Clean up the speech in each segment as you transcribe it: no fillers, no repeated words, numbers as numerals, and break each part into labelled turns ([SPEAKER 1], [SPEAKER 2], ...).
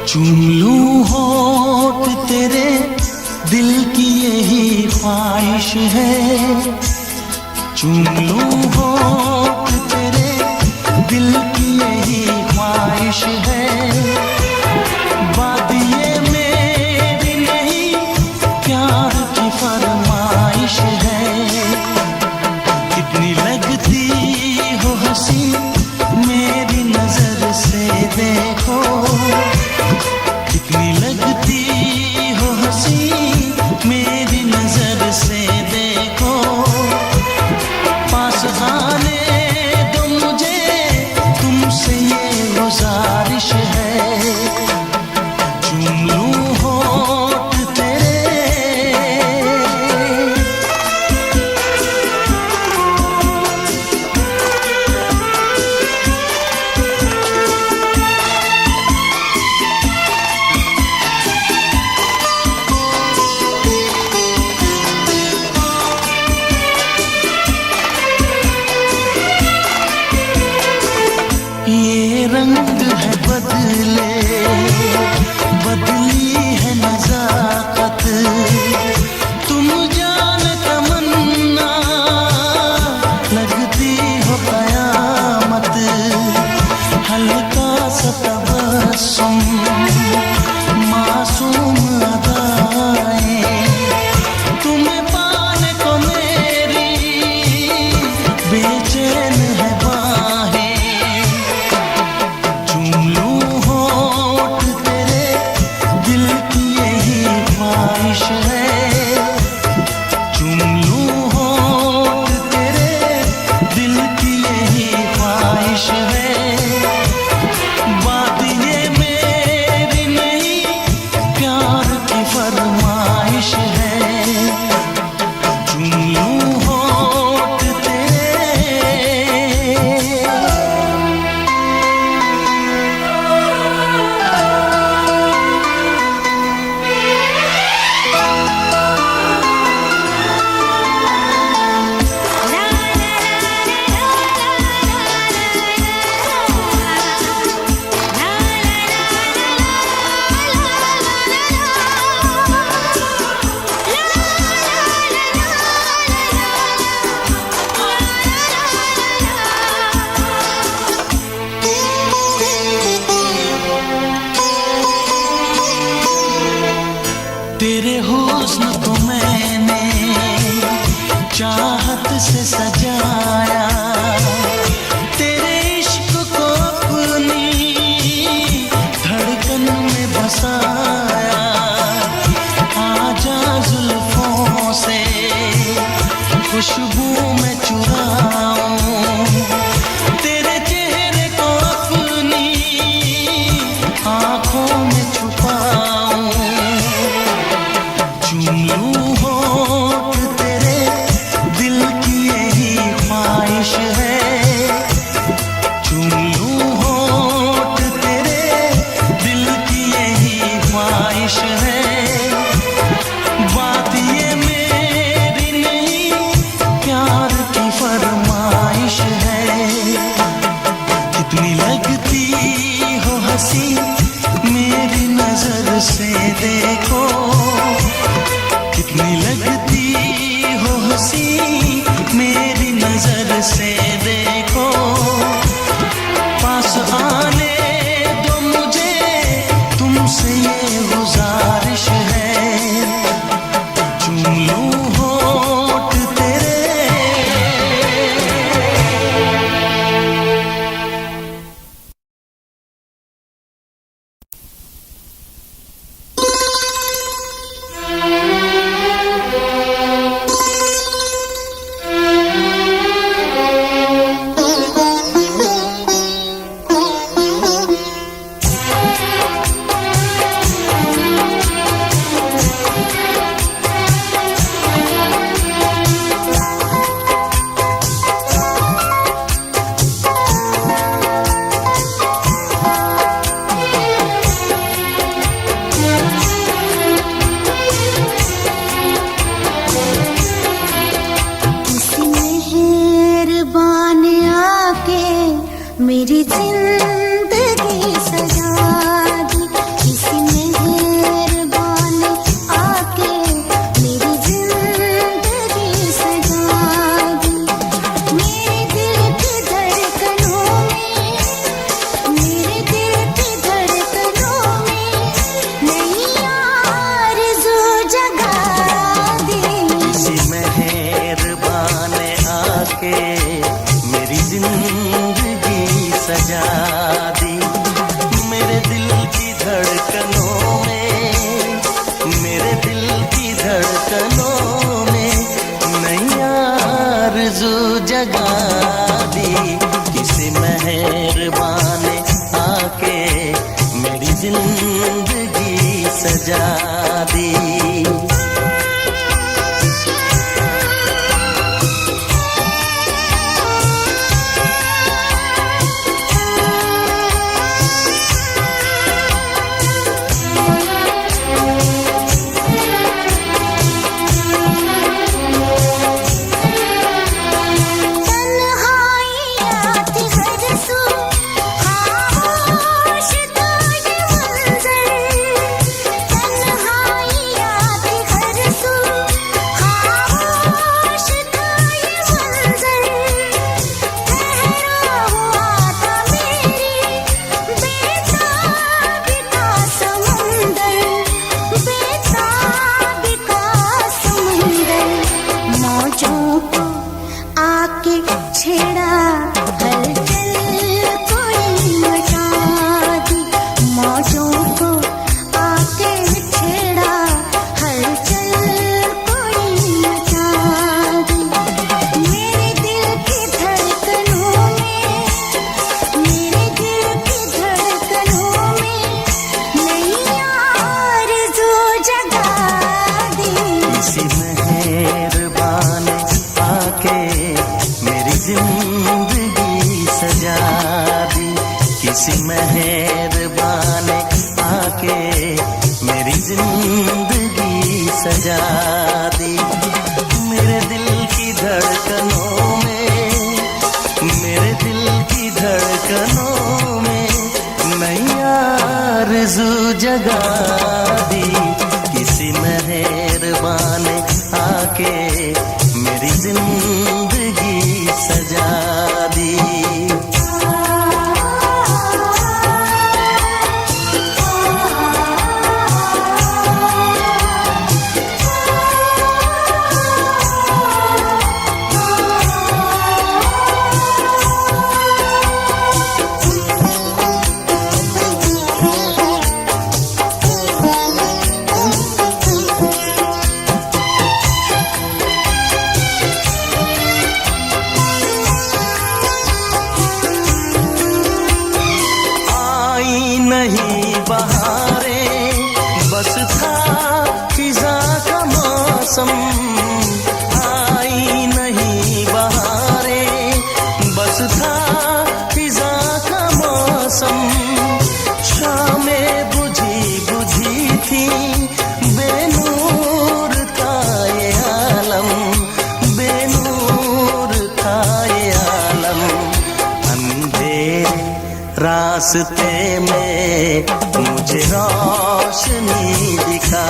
[SPEAKER 1] चूम लूं होठ तेरे दिल की यही ख्वाहिश है, चूम लूं होठ तेरे दिल की यही ख्वाहिश है। बात ये मेरी नहीं प्यार की फरमाइश है। कितनी लगती हो हंसी मेरी नजर से देखो, कितनी लगती हो हंसी मेरी नजर से देखो। पास आने दो मुझे तुमसे ये गुजारिश है, चूम लूं होठ तेरे। ये रंग है बदले, बदली है नजाकत, तुम जान तमन्ना लगती हो कयामत। हल्का सा तबस्सुम मासूम अदाएं, तुम्हें पाने को मेरी बेचैन है बाहें। चूम लूं होठ तेरे दिल की यही ख्वाहिश है, चूम लूं होठ तेरे दिल की यही ख्वाहिश है। बात ये मेरी नहीं प्यार की फरमाइश है, चूम लूं होठ तेरे। तेरे हुस्न को मैंने चाहत से सजाया, तेरे इश्क को अपनी धड़कन में बसाया। आजा जुल्फों से खुशबू में चुराऊं, तेरे चेहरे को अपनी आंखों में छुपाऊं। चूम लूं होठ तेरे दिल की यही ख्वाहिश है, चूम लूं होठ तेरे दिल की यही ख्वाहिश है। बात ये मेरी नहीं प्यार की फरमाइश है। कितनी लगती हो हंसी मेरी नजर से देखो, कितनी लगती हो हंसी मेरी नजर से देखो। पास आने दो मुझे तुमसे ये गुजारिश है, चूम लूं होठ तेरे।
[SPEAKER 2] मेरी जिंदगी सजा दी।
[SPEAKER 1] जगा दी, किसी मेहरबान ने आके मेरी जिंदगी सजा दी। किसी मेहरबान ने आके मेरी जिंदगी सजा दी। मेरे दिल की धड़कनों में, मेरे दिल की धड़कनों में नई आरज़ू जगा दी, किसी मेहरबान ने आके मेरी जिंदगी सजा दी। नहीं बहारें, बस था खिज़ा का मौसम। आई नहीं बहारें, बस था खिज़ा का मौसम। शामें बुझी बुझी थी, बेनूर था ये आलम, बेनूर था ये आलम। अंधेरे रास्ते में मुझे रोशनी दिखा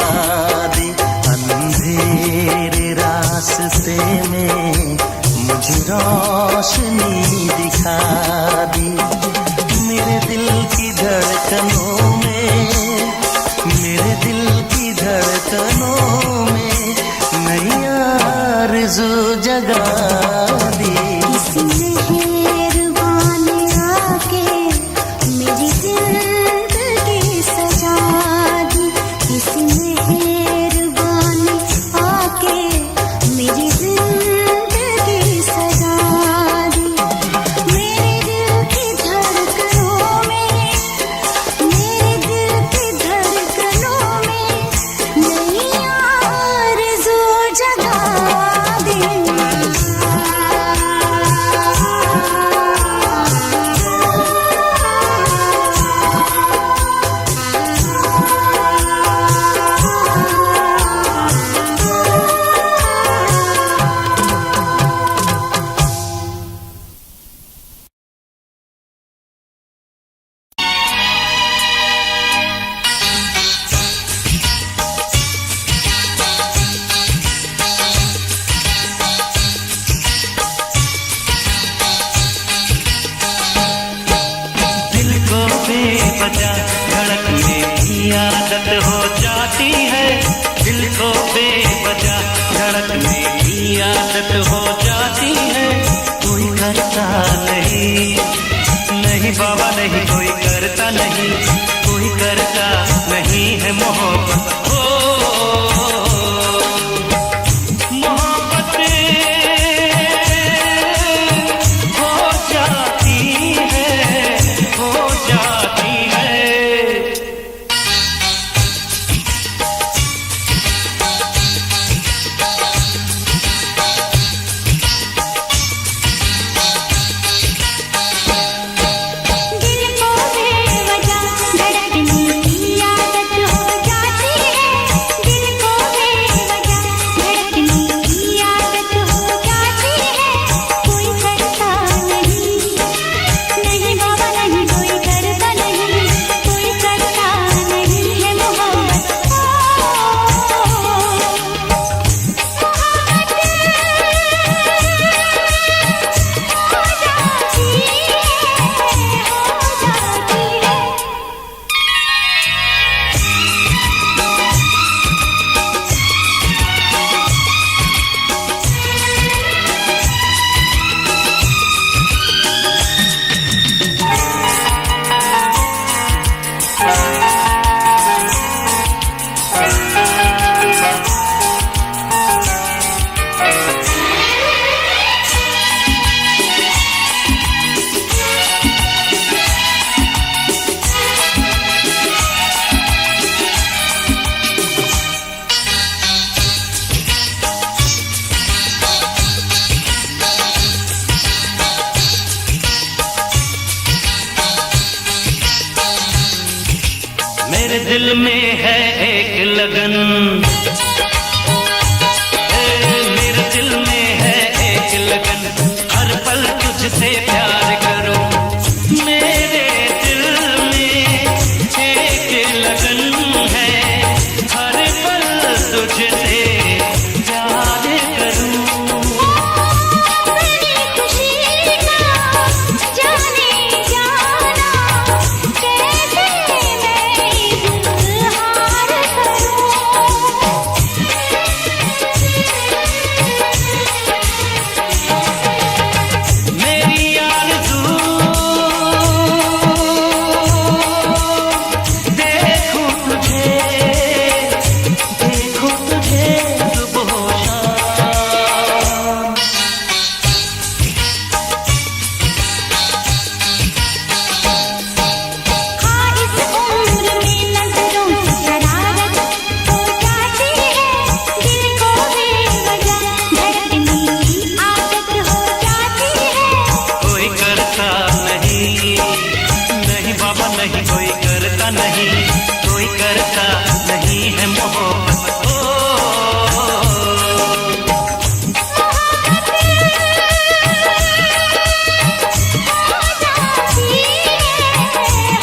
[SPEAKER 1] दी, अंधेरे रास्ते में मुझे रोशनी दिखा दी। मेरे दिल की धड़कनों में, मेरे दिल की धड़कनों में नई आरज़ू जगा दी।
[SPEAKER 2] बेवजह धड़कने की आदत हो जाती है, दिल को बेवजह धड़कने की आदत हो जाती है। कोई करता नहीं, नहीं बाबा नहीं, कोई करता नहीं, कोई करता नहीं है मोहब्बत। मोहब्बत मेरे दिल में है एक लगन, मेरे दिल में है एक लगन, हर पल तुझसे प्यार करूं। मेरे दिल में एक लगन है, हर पल तुझसे प्यार करूं।
[SPEAKER 3] मेरी खुशी का जाने जाना, कैसे मैं इजहार करूं।
[SPEAKER 2] मेरी आरज़ू देखूं तुझे, देखूं तुझे सुबह शाम।
[SPEAKER 3] हाँ, इस उम्र में नजरों की शरारत हो जाती है, दिल को बेवजह धड़कने की आदत हो जाती है।
[SPEAKER 2] कोई करता नहीं, नहीं बाबा नहीं, कोई करता नहीं, कोई करता नहीं है मोहब्बत। ओ,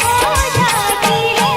[SPEAKER 3] हो जाती है।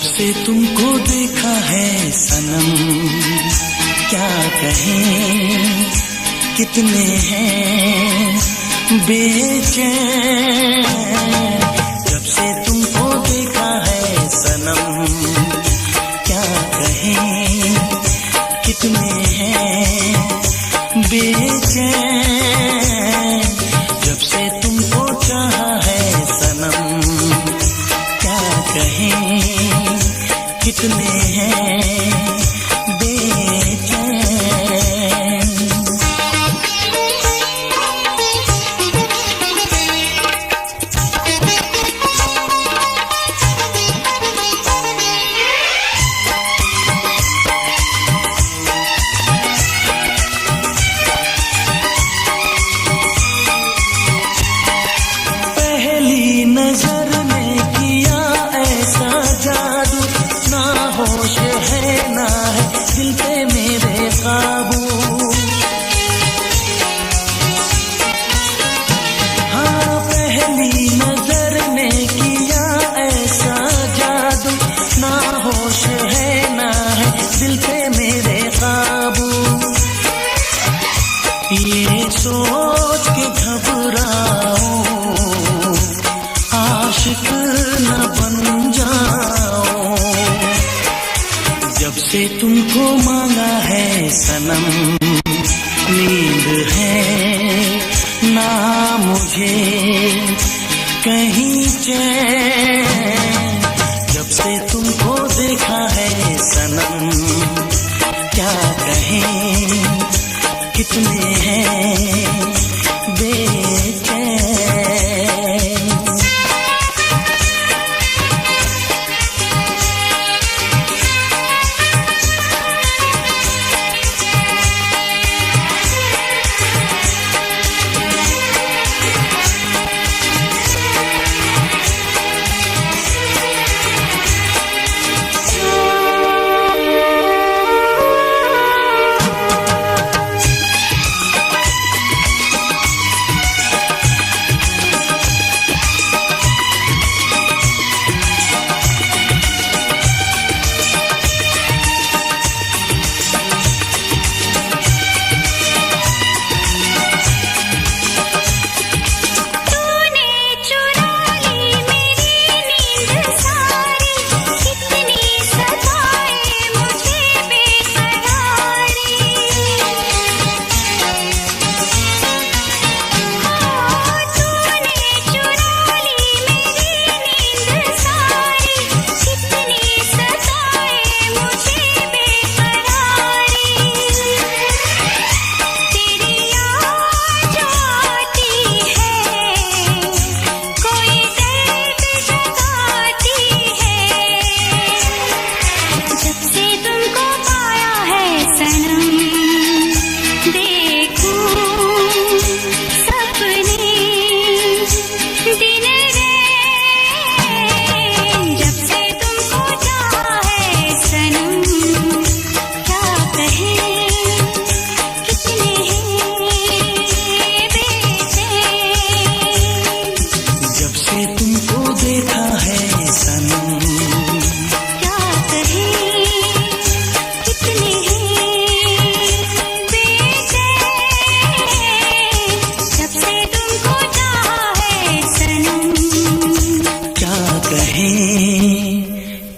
[SPEAKER 1] से तुमको देखा है सनम, क्या कहें कितने हैं बेचैन। जब से तुमको देखा है सनम, क्या कहें कितने हैं बेचैन। जब से तुमको चाहा है सनम, क्या कहें कितने हैं बेचैन। पहली नजर ने किया ऐसा जादू, ना होश है ना है दिल पे मेरे काबू। हाँ, पहली नजर ने किया ऐसा जादू, ना होश है ना है दिल पे मेरे काबू। ये सोच के घबराओ आशिक न बन जाओ। जब से तुमको मांगा है सनम, नींद है ना मुझे कहीं चैन। जब से तुमको देखा है सनम, क्या कहें कितने हैं बेचैन।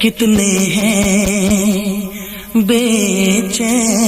[SPEAKER 1] कितने हैं बेचैन।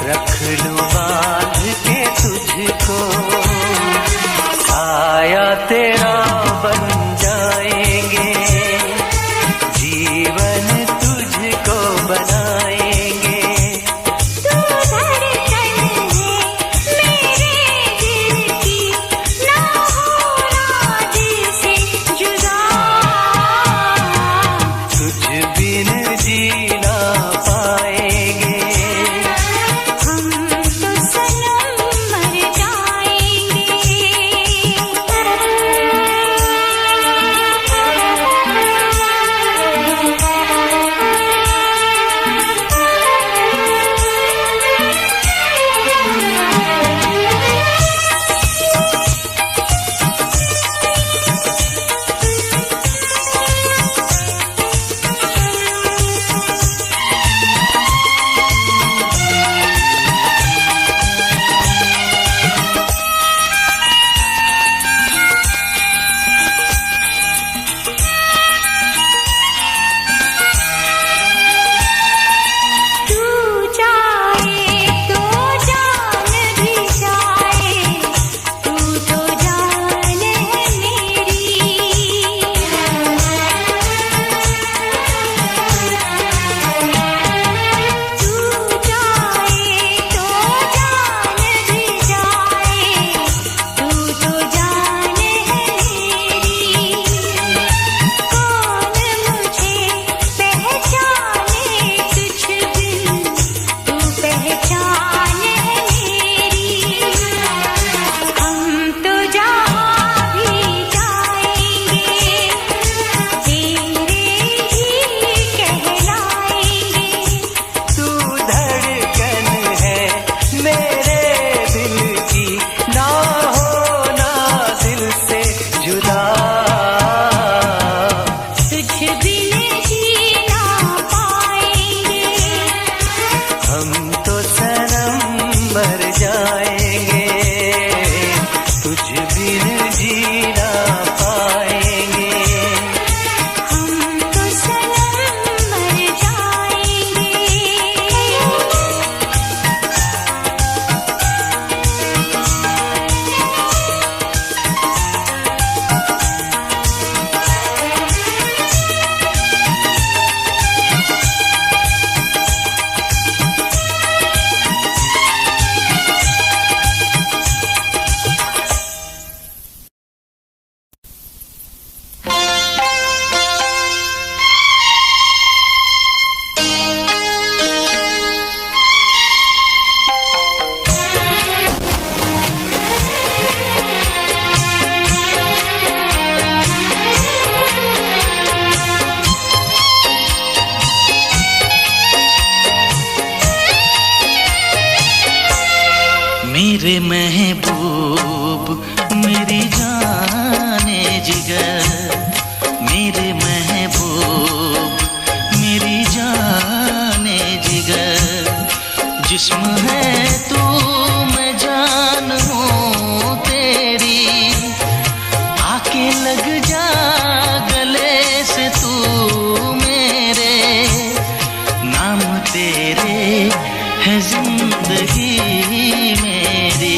[SPEAKER 1] रख लूं बांध मेरे महबूब मेरी जाने जिगर, मेरे महबूब मेरी जाने जिगर, जिस्म है तू मैं जान हूँ तेरी, आके लग जा गले से तू मेरे, नाम तेरे है जिंदगी मेरी,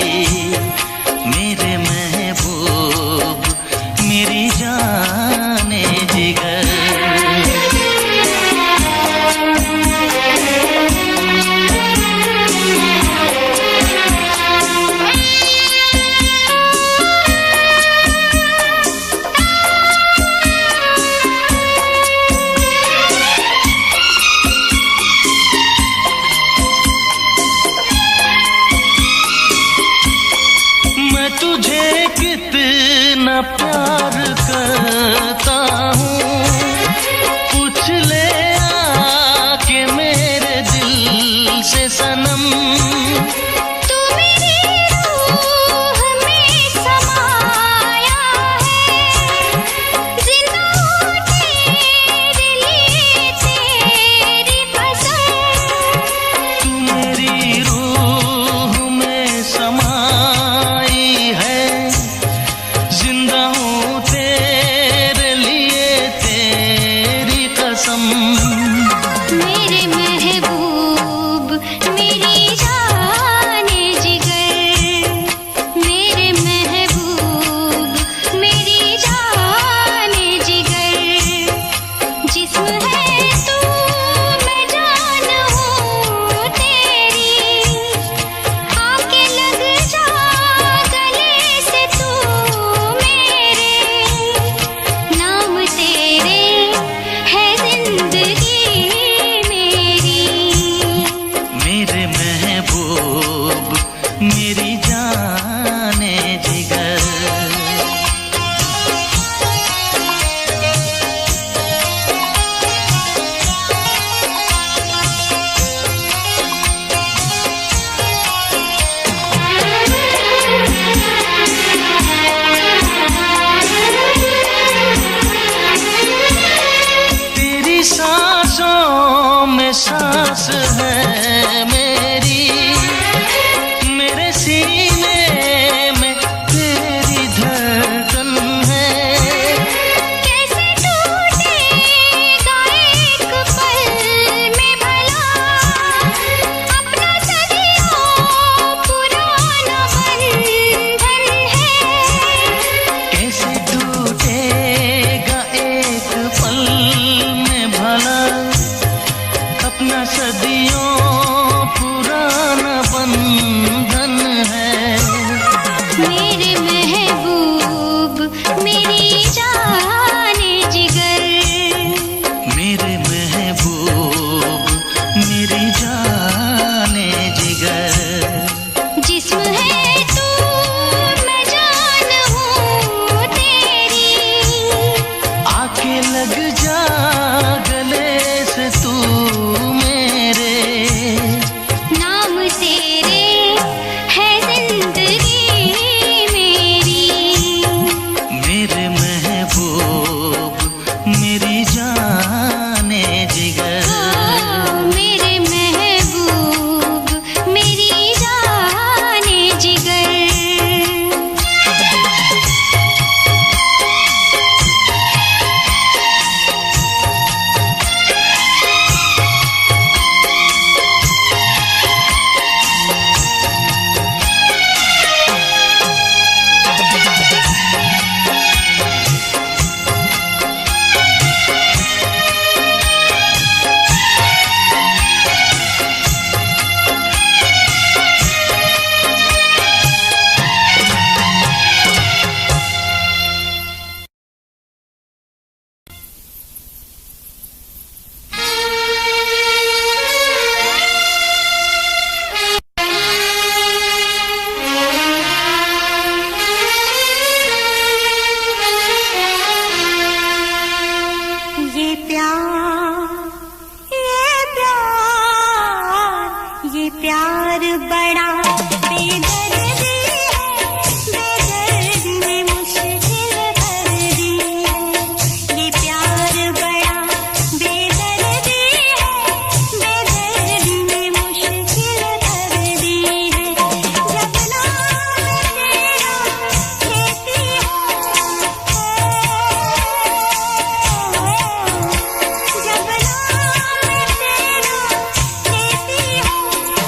[SPEAKER 1] मेरे महबूब मेरी जाने जिगर। तुझे कितना प्यार करता हूँ, पूछ ले आके मेरे दिल से सनम।
[SPEAKER 3] तू मेरी रूह में समाया है, जिंदा हूँ तेरे लिए तेरी कसम।
[SPEAKER 1] तू मेरी रूह में समाई है, जिंदा हूँ तेरे लिए तेरी कसम।
[SPEAKER 3] मेरे महबूब मेरी जाने जिगर, मेरे महबूब मेरी जाने जिगर, जिस्म है तू मैं जान हूँ तेरी, आके लग जा गले से तू मेरे, नाम तेरे है जिंदगी मेरी,
[SPEAKER 1] मेरे महबूब मेरी जाने जिगर। तेरी सांसों में सांस है मेरी, मेरे सीने
[SPEAKER 3] प्यार बड़ा बेदर्दी है, बेदर्दी ने मुश्किल कर दी है। ये प्यार बड़ा बेदर्दी है, बेदर्दी ने मुश्किल कर दी है। जब नाम तेरा लेती हूँ, जब नाम तेरा लेती हूँ,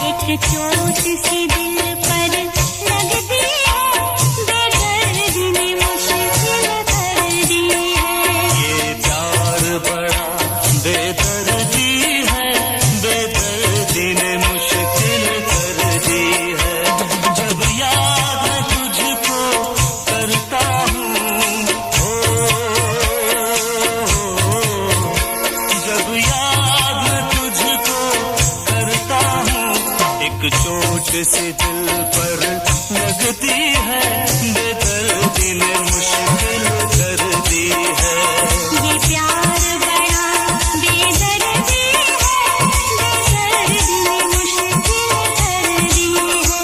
[SPEAKER 3] एक चोट सी दिल पर लगती है, बेदर्दी ने मुश्किल कर दी है।
[SPEAKER 1] ये प्यार बड़ा बेदर्दी है, बेदर्दी ने मुश्किल कर दी है। जब याद मैं तुझको करता हूँ, जब याद मैं तुझको करता हूँ, एक चोट सी दिल पर लगती है, बेदर्दी ने मुश्किल कर दी है।
[SPEAKER 3] ये प्यार बड़ा बेदर्दी है, बेदर्दी ने मुश्किल कर दी है।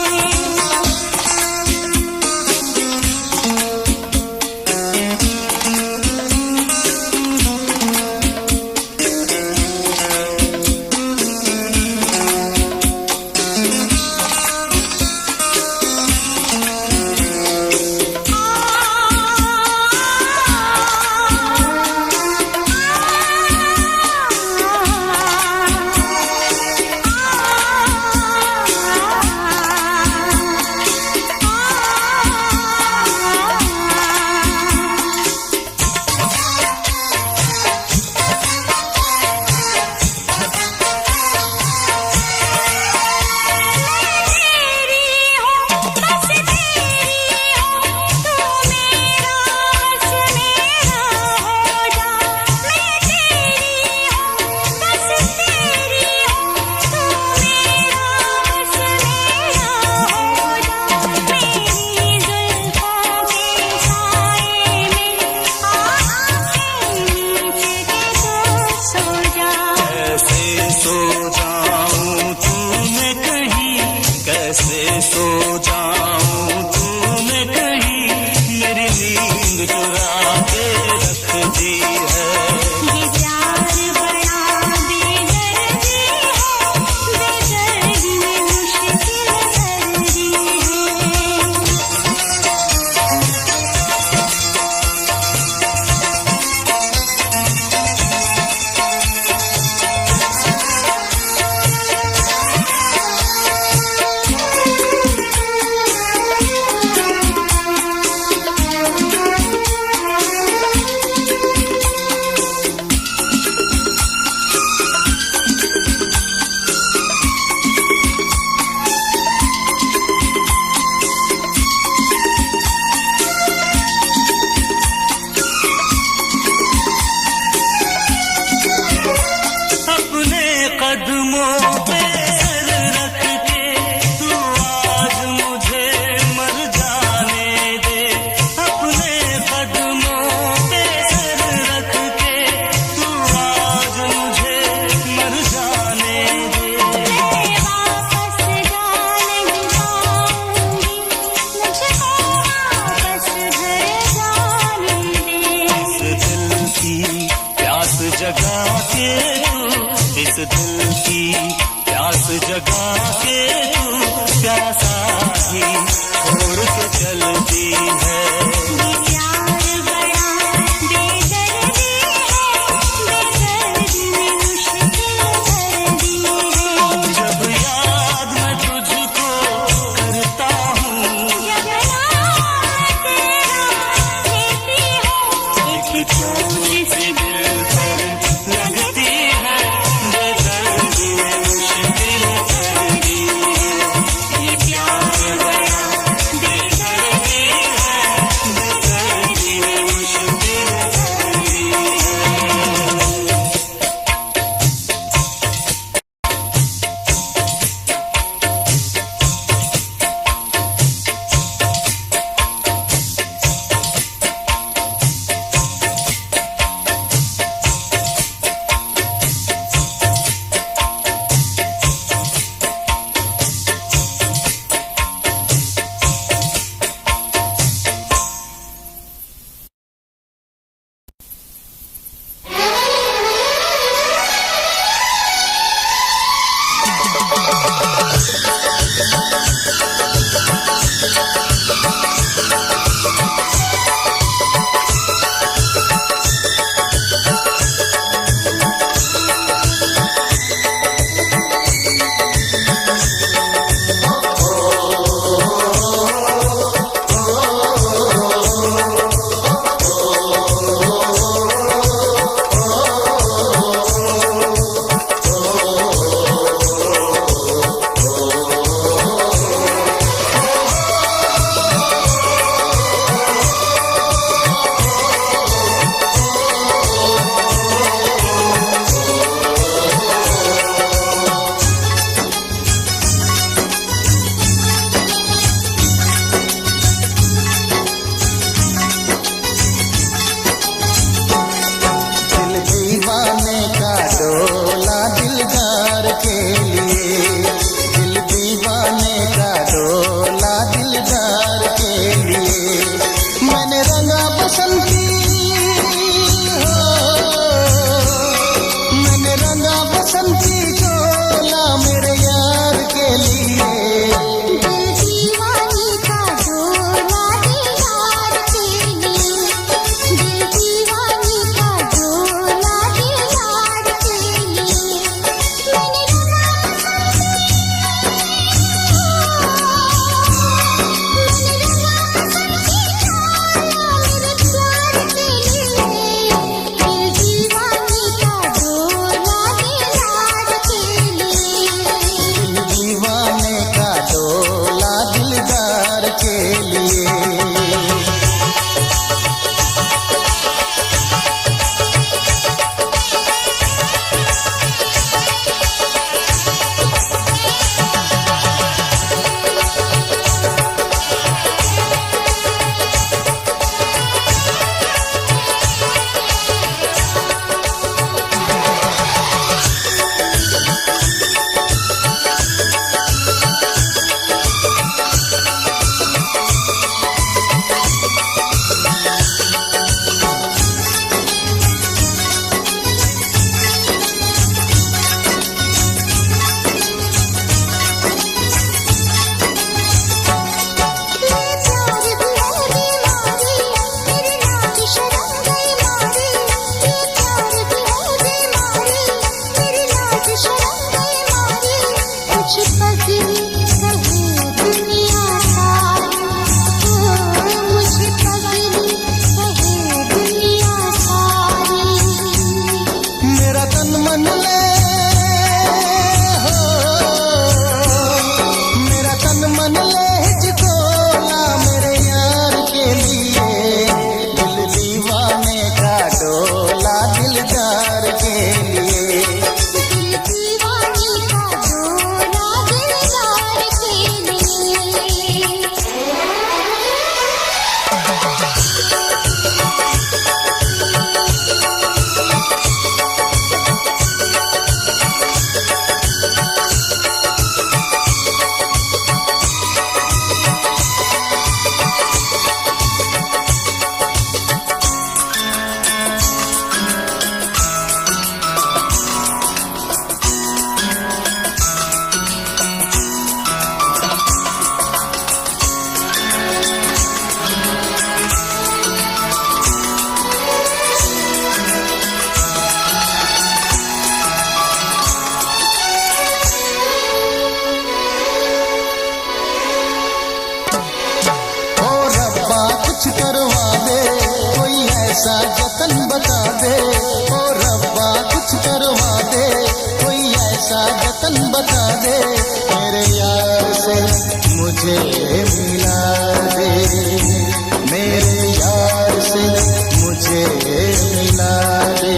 [SPEAKER 1] कैसे सो जाऊं तूने कहीं मेरी नींद चुरा के रख दी है।
[SPEAKER 3] ये प्यार बड़ा बेदर्दी है, बेदर्दी ने मुश्किल कर दी है।
[SPEAKER 1] अपने कदमों पे सर रख के तू आज मुझे मर जाने दे। अपने कदमों पे सर रख के तू आज मुझे मर जाने दे।
[SPEAKER 3] मैं वापस जा नहीं पाऊंगी, मुझको वापस घर जाने दे।
[SPEAKER 1] इस दिल की प्यास जगा के तू, इस दिल की प्यास जगा के तू प्यासा ही छोड़ के चलती है।
[SPEAKER 3] ये प्यार बड़ा बेदर्दी है, बेदर्दी ने मुश्किल कर दी है।
[SPEAKER 1] जब याद मैं तुझको करता हूँ,
[SPEAKER 3] जब नाम तेरा लेती हूँ, एक चोट सी
[SPEAKER 1] दिल पर लगती है, बेदर्दी
[SPEAKER 4] ऐसा जतन बता दे, ओ रब्बा कुछ करवा दे, कोई ऐसा जतन बता दे, मेरे यार से मुझे मिला दे, मेरे यार से मुझे मिला दे।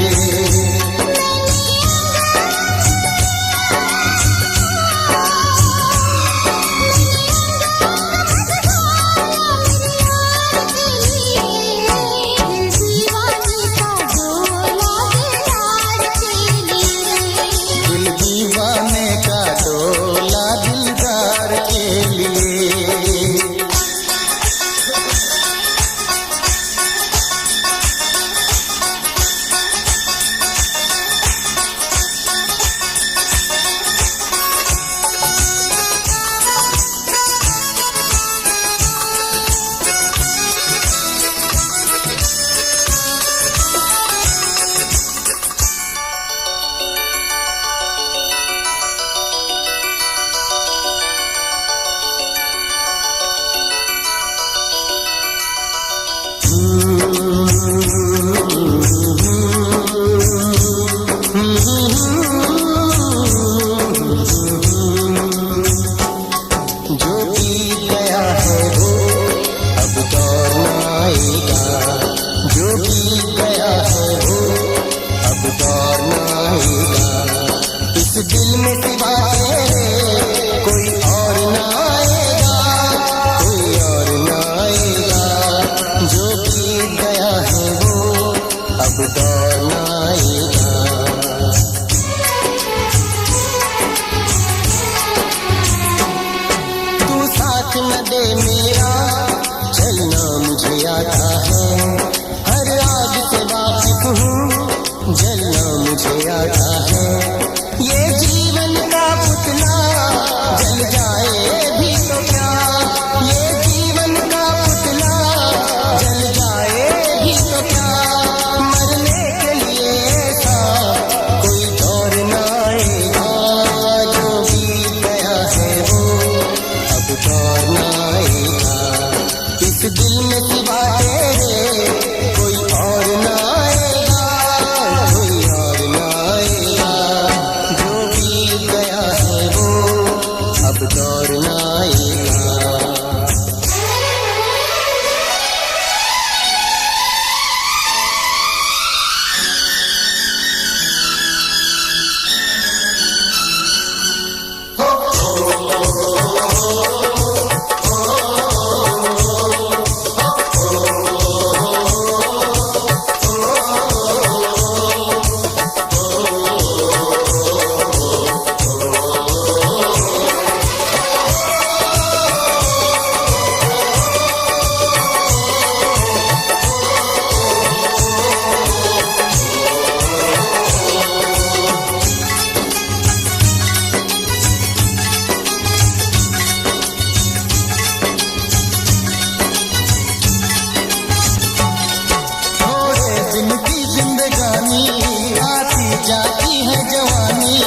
[SPEAKER 3] जाती है जवानी,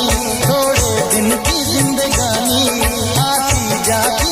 [SPEAKER 3] थोड़े दिन की जिंदगानी आती जाती